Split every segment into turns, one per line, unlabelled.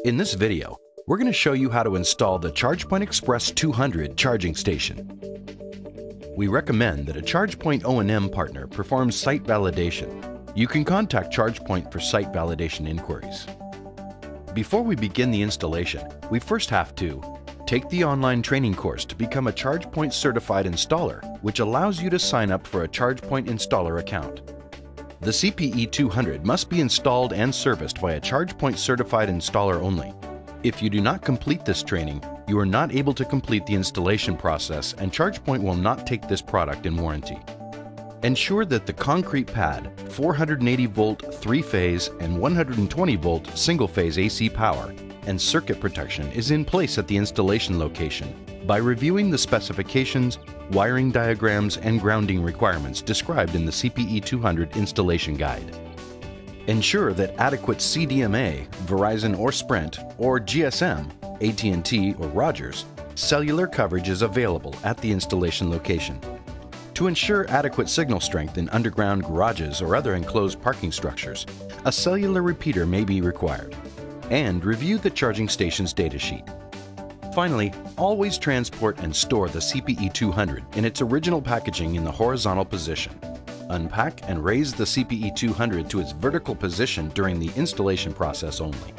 In this video, we're going to show you how to install the ChargePoint Express 200 charging station. We recommend that a ChargePoint O&M partner performs site validation. You can contact ChargePoint for site validation inquiries. Before we begin the installation, we first have to take the online training course to become a ChargePoint certified installer, which allows you to sign up for a ChargePoint installer account. The CPE200 must be installed and serviced by a ChargePoint certified installer only. If you do not complete this training, you are not able to complete the installation process, and ChargePoint will not take this product in warranty. Ensure that the concrete pad, 480-volt 3-phase and 120-volt single-phase AC power, and circuit protection is in place at the installation location by reviewing the specifications, wiring diagrams, and grounding requirements described in the CPE200 installation guide. Ensure that adequate CDMA, Verizon or Sprint, or GSM, AT&T or Rogers, cellular coverage is available at the installation location. To ensure adequate signal strength in underground garages or other enclosed parking structures, a cellular repeater may be required. And review the charging station's datasheet. Finally, always transport and store the CPE200 in its original packaging in the horizontal position. Unpack and raise the CPE200 to its vertical position during the installation process only.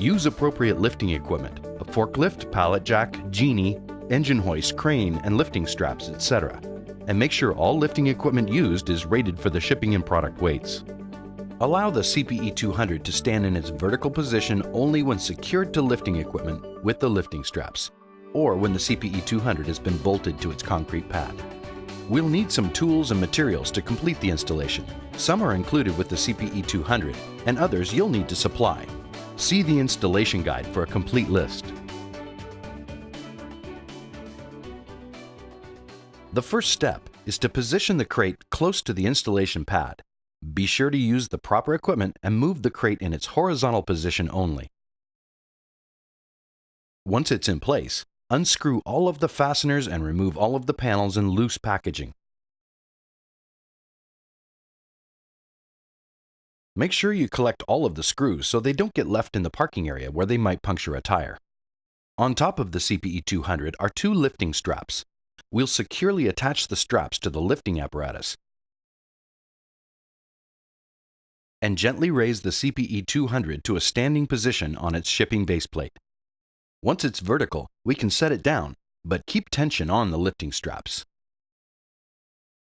Use appropriate lifting equipment, a forklift, pallet jack, genie, engine hoist, crane, and lifting straps, etc. And make sure all lifting equipment used is rated for the shipping and product weights. Allow the CPE200 to stand in its vertical position only when secured to lifting equipment with the lifting straps, or when the CPE200 has been bolted to its concrete pad. We'll need some tools and materials to complete the installation. Some are included with the CPE200, and others you'll need to supply. See the installation guide for a complete list. The first step is to position the crate close to the installation pad. Be sure to use the proper equipment and move the crate in its horizontal position only. Once it's in place, unscrew all of the fasteners and remove all of the panels and loose packaging. Make sure you collect all of the screws so they don't get left in the parking area where they might puncture a tire. On top of the CPE200 are two lifting straps. We'll securely attach the straps to the lifting apparatus and gently raise the CPE200 to a standing position on its shipping base plate. Once it's vertical, we can set it down, but keep tension on the lifting straps.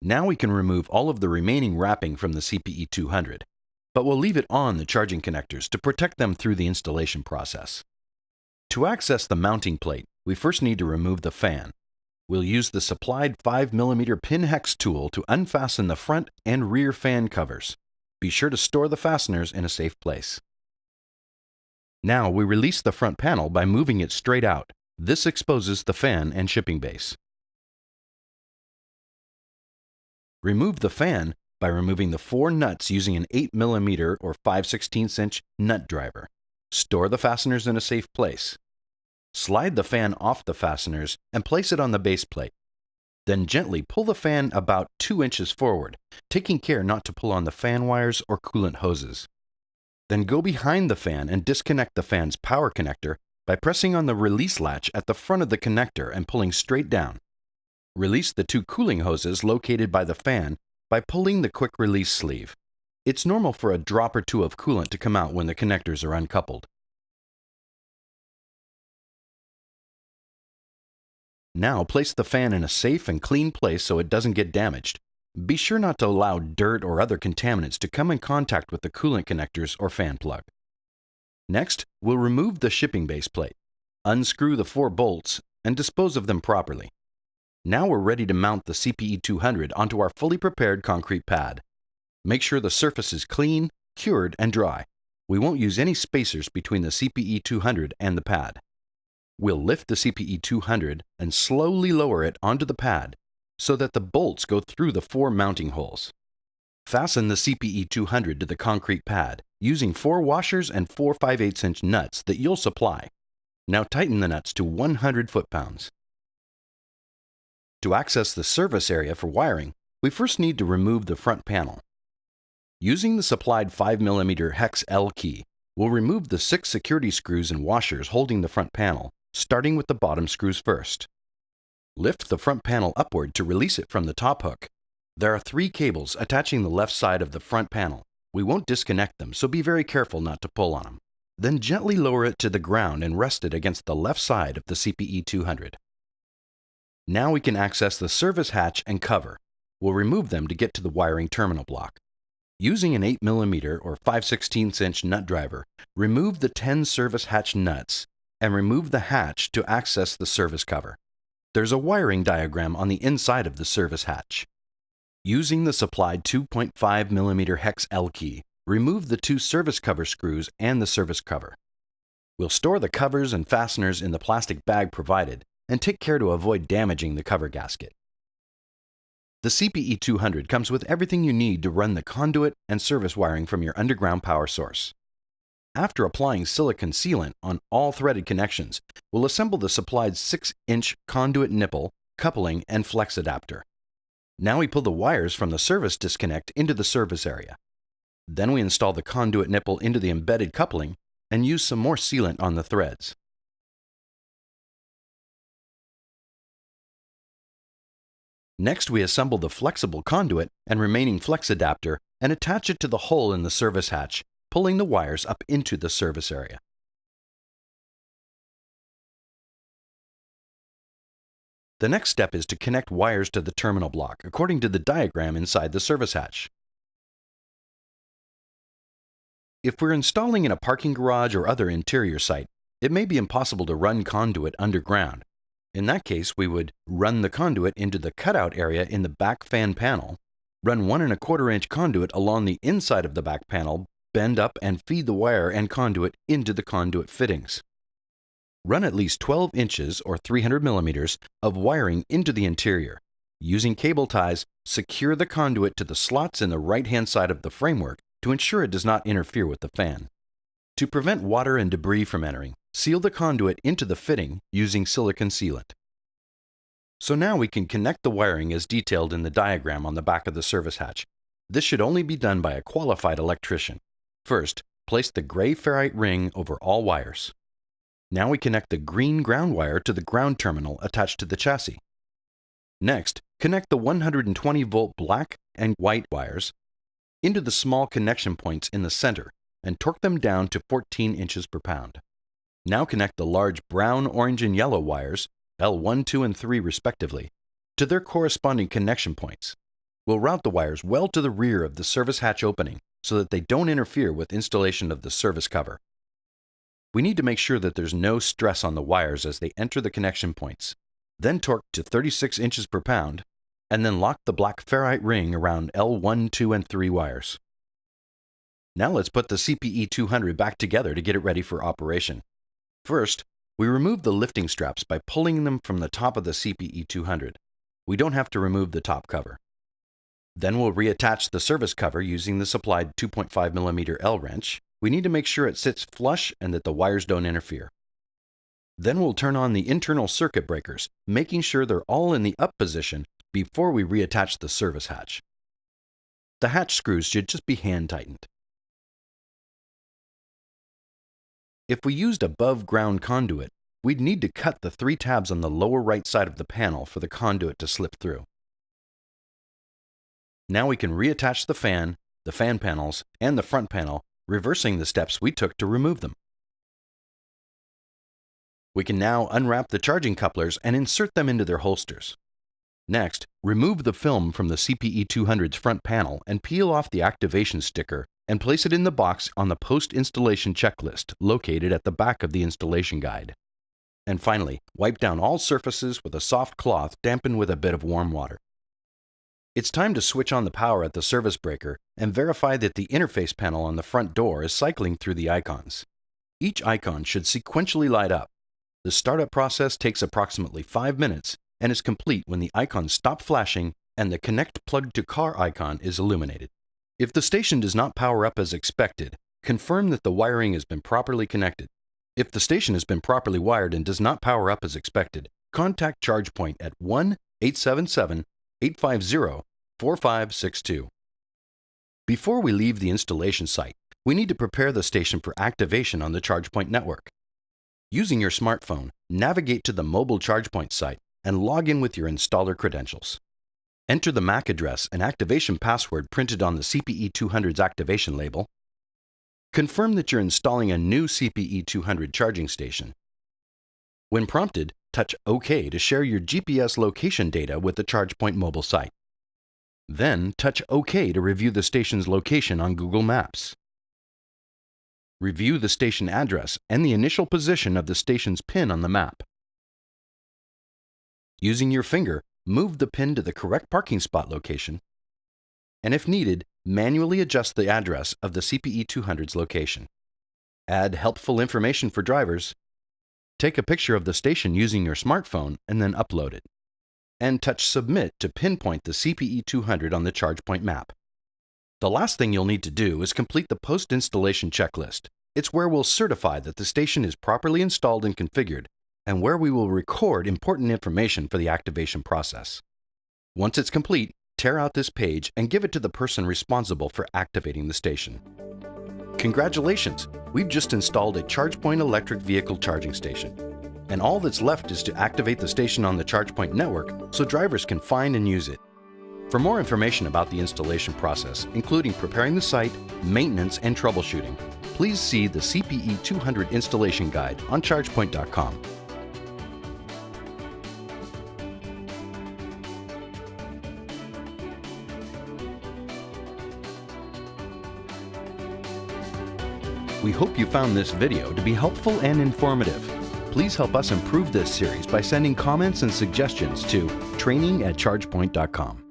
Now we can remove all of the remaining wrapping from the CPE200, but we'll leave it on the charging connectors to protect them through the installation process. To access the mounting plate, we first need to remove the fan. We'll use the supplied 5mm pin hex tool to unfasten the front and rear fan covers. Be sure to store the fasteners in a safe place. Now we release the front panel by moving it straight out. This exposes the fan and shipping base. Remove the fan by removing the 4 nuts using an 8mm or 5/16" nut driver. Store the fasteners in a safe place. Slide the fan off the fasteners and place it on the base plate. Then gently pull the fan about 2 inches forward, taking care not to pull on the fan wires or coolant hoses. Then go behind the fan and disconnect the fan's power connector by pressing on the release latch at the front of the connector and pulling straight down. Release the 2 cooling hoses located by the fan by pulling the quick release sleeve. It's normal for a drop or 2 of coolant to come out when the connectors are uncoupled. Now place the fan in a safe and clean place so it doesn't get damaged. Be sure not to allow dirt or other contaminants to come in contact with the coolant connectors or fan plug. Next, we'll remove the shipping base plate, unscrew the 4 bolts, and dispose of them properly. Now we're ready to mount the CPE200 onto our fully prepared concrete pad. Make sure the surface is clean, cured, and dry. We won't use any spacers between the CPE200 and the pad. We'll lift the CPE200 and slowly lower it onto the pad so that the bolts go through the 4 mounting holes. Fasten the CPE200 to the concrete pad using 4 washers and 4 5/8" nuts that you'll supply. Now tighten the nuts to 100 foot-pounds. To access the service area for wiring, we first need to remove the front panel. Using the supplied 5mm hex L key, we'll remove the 6 security screws and washers holding the front panel, starting with the bottom screws first. Lift the front panel upward to release it from the top hook. There are 3 cables attaching the left side of the front panel. We won't disconnect them, so be very careful not to pull on them. Then gently lower it to the ground and rest it against the left side of the CPE200. Now we can access the service hatch and cover. We'll remove them to get to the wiring terminal block. Using an 8mm or 5/16" nut driver, remove the 10 service hatch nuts and remove the hatch to access the service cover. There's a wiring diagram on the inside of the service hatch. Using the supplied 2.5mm hex L key, remove the 2 service cover screws and the service cover. We'll store the covers and fasteners in the plastic bag provided and take care to avoid damaging the cover gasket. The CPE200 comes with everything you need to run the conduit and service wiring from your underground power source. After applying silicone sealant on all threaded connections, we'll assemble the supplied 6-inch conduit nipple, coupling, and flex adapter. Now we pull the wires from the service disconnect into the service area. Then we install the conduit nipple into the embedded coupling and use some more sealant on the threads. Next, we assemble the flexible conduit and remaining flex adapter and attach it to the hole in the service hatch, pulling the wires up into the service area. The next step is to connect wires to the terminal block according to the diagram inside the service hatch. If we're installing in a parking garage or other interior site, it may be impossible to run conduit underground. In that case, we would run the conduit into the cutout area in the back fan panel, run 1 1/4-inch conduit along the inside of the back panel, bend up and feed the wire and conduit into the conduit fittings. Run at least 12 inches or 300mm of wiring into the interior. Using cable ties, secure the conduit to the slots in the right-hand side of the framework to ensure it does not interfere with the fan. To prevent water and debris from entering, seal the conduit into the fitting using silicone sealant. So now we can connect the wiring as detailed in the diagram on the back of the service hatch. This should only be done by a qualified electrician. First, place the gray ferrite ring over all wires. Now we connect the green ground wire to the ground terminal attached to the chassis. Next, connect the 120-volt black and white wires into the small connection points in the center and torque them down to 14 inches per pound. Now connect the large brown, orange, and yellow wires, L1, 2, and 3 respectively, to their corresponding connection points. We'll route the wires well to the rear of the service hatch opening so that they don't interfere with installation of the service cover. We need to make sure that there's no stress on the wires as they enter the connection points. Then torque to 36 inches per pound, and then lock the black ferrite ring around L1, 2, and 3 wires. Now let's put the CPE200 back together to get it ready for operation. First, we remove the lifting straps by pulling them from the top of the CPE200. We don't have to remove the top cover. Then we'll reattach the service cover using the supplied 2.5mm L wrench. We need to make sure it sits flush and that the wires don't interfere. Then we'll turn on the internal circuit breakers, making sure they're all in the up position before we reattach the service hatch. The hatch screws should just be hand tightened. If we used above ground conduit, we'd need to cut the 3 tabs on the lower right side of the panel for the conduit to slip through. Now we can reattach the fan panels, and the front panel, reversing the steps we took to remove them. We can now unwrap the charging couplers and insert them into their holsters. Next, remove the film from the CPE200's front panel and peel off the activation sticker and place it in the box on the post-installation checklist located at the back of the installation guide. And finally, wipe down all surfaces with a soft cloth dampened with a bit of warm water. It's time to switch on the power at the service breaker and verify that the interface panel on the front door is cycling through the icons. Each icon should sequentially light up. The startup process takes approximately 5 minutes and is complete when the icons stop flashing and the Connect Plug to Car icon is illuminated. If the station does not power up as expected, confirm that the wiring has been properly connected. If the station has been properly wired and does not power up as expected, contact ChargePoint at 877-850-4562. Before we leave the installation site, we need to prepare the station for activation on the ChargePoint network. Using your smartphone, navigate to the mobile ChargePoint site and log in with your installer credentials. Enter the MAC address and activation password printed on the CPE200's activation label. Confirm that you're installing a new CPE200 charging station. When prompted, touch OK to share your GPS location data with the ChargePoint mobile site. Then touch OK to review the station's location on Google Maps. Review the station address and the initial position of the station's pin on the map. Using your finger, move the pin to the correct parking spot location, and if needed, manually adjust the address of the CPE200's location. Add helpful information for drivers. Take a picture of the station using your smartphone and then upload it. And touch Submit to pinpoint the CPE200 on the ChargePoint map. The last thing you'll need to do is complete the post-installation checklist. It's where we'll certify that the station is properly installed and configured, and where we will record important information for the activation process. Once it's complete, tear out this page and give it to the person responsible for activating the station. Congratulations! We've just installed a ChargePoint electric vehicle charging station. And all that's left is to activate the station on the ChargePoint network so drivers can find and use it. For more information about the installation process, including preparing the site, maintenance, and troubleshooting, please see the CPE200 installation guide on ChargePoint.com. We hope you found this video to be helpful and informative. Please help us improve this series by sending comments and suggestions to training@chargepoint.com.